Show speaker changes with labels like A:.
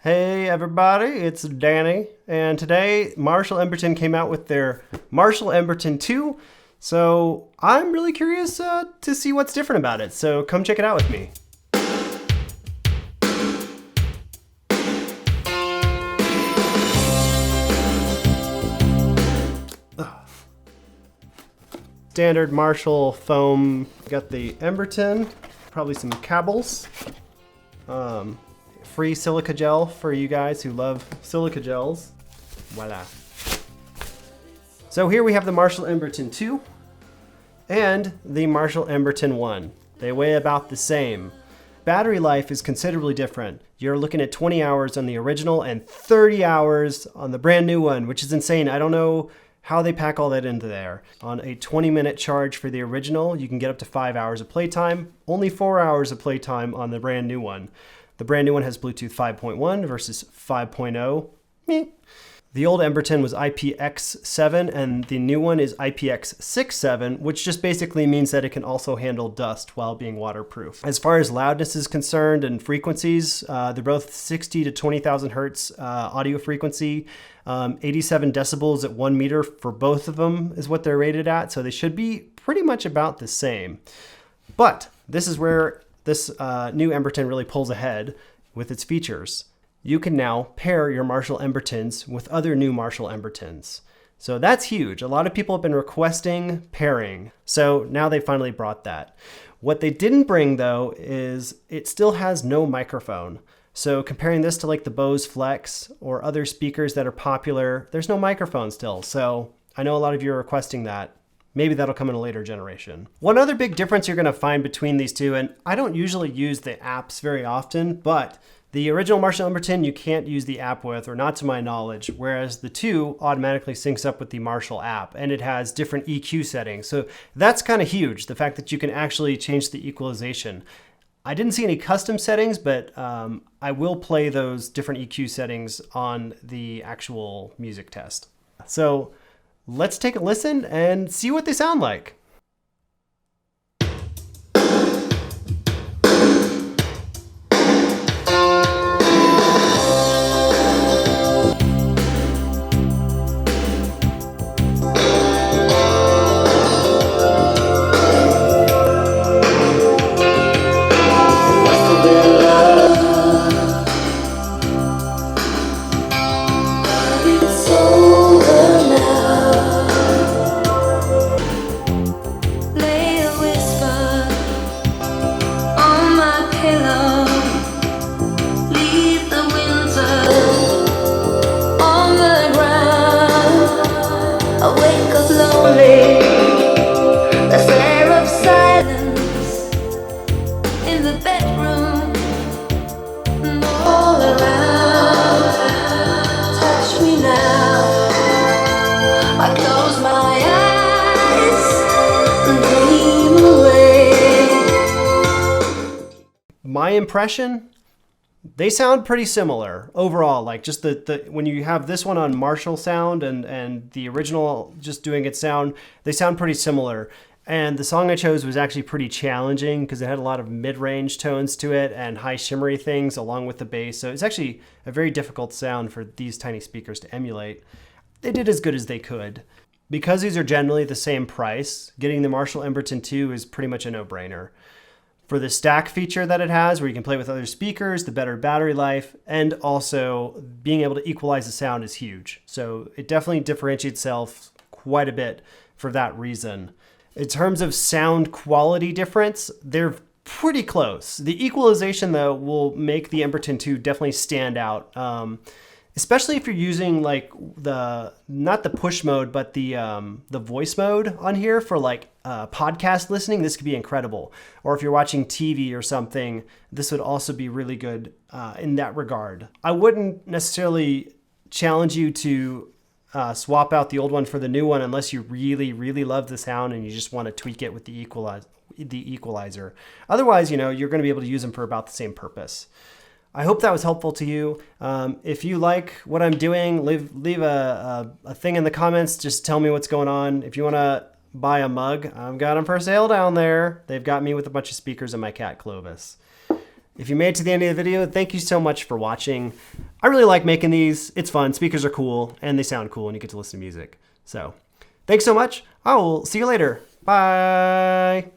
A: Hey everybody, it's Danny, and today Marshall Emberton came out with their Marshall Emberton 2, so I'm really curious to see what's different about it, so come check it out with me. Standard Marshall foam, got the Emberton, probably some cables. Free silica gel for you guys who love silica gels. Voila. So here we have the Marshall Emberton 2 and the Marshall Emberton 1. They weigh about the same. Battery life is considerably different. You're looking at 20 hours on the original and 30 hours on the brand new one, which is insane. I don't know how they pack all that into there. On a 20-minute charge for the original, you can get up to 5 hours of playtime, only 4 hours of playtime on the brand new one. The brand new one has Bluetooth 5.1 versus 5.0. Meh. The old Emberton was IPX7 and the new one is IPX67, which just basically means that it can also handle dust while being waterproof. As far as loudness is concerned and frequencies, they're both 60 to 20,000 hertz audio frequency. 87 decibels at 1 meter for both of them is what they're rated at, so they should be pretty much about the same. But this is where this new Emberton really pulls ahead with its features. You can now pair your Marshall Embertons with other new Marshall Embertons. So that's huge. A lot of people have been requesting pairing. So now they finally brought that. What they didn't bring though is it still has no microphone. So comparing this to like the Bose Flex or other speakers that are popular, there's no microphone still. So I know a lot of you are requesting that. Maybe that'll come in a later generation. One other big difference you're gonna find between these two, and I don't usually use the apps very often, but the original Marshall Emberton you can't use the app with, or not to my knowledge, whereas the 2 automatically syncs up with the Marshall app, and it has different EQ settings. So that's kind of huge, the fact that you can actually change the equalization. I didn't see any custom settings, but I will play those different EQ settings on the actual music test. So let's take a listen and see what they sound like. My impression, they sound pretty similar overall. Like just the when you have this one on Marshall sound and the original just doing its sound, they sound pretty similar. And the song I chose was actually pretty challenging because it had a lot of mid-range tones to it and high shimmery things along with the bass. So it's actually a very difficult sound for these tiny speakers to emulate. They did as good as they could. Because these are generally the same price, getting the Marshall Emberton 2 is pretty much a no-brainer. For the stack feature that it has, where you can play with other speakers, the better battery life, and also being able to equalize the sound is huge. So it definitely differentiates itself quite a bit for that reason. In terms of sound quality difference, they're pretty close. The equalization though will make the Emberton 2 definitely stand out. Especially if you're using like not the push mode, but the voice mode on here for like podcast listening, this could be incredible. Or if you're watching TV or something, this would also be really good in that regard. I wouldn't necessarily challenge you to swap out the old one for the new one unless you really, really love the sound and you just want to tweak it with the equalizer. Otherwise, you're going to be able to use them for about the same purpose. I hope that was helpful to you. If you like what I'm doing, leave a thing in the comments. Just tell me what's going on. If you want to buy a mug, I've got them for sale down there. They've got me with a bunch of speakers and my cat Clovis. If you made it to the end of the video, thank you so much for watching. I really like making these. It's fun. Speakers are cool, and they sound cool, and you get to listen to music. So, thanks so much. I will see you later. Bye.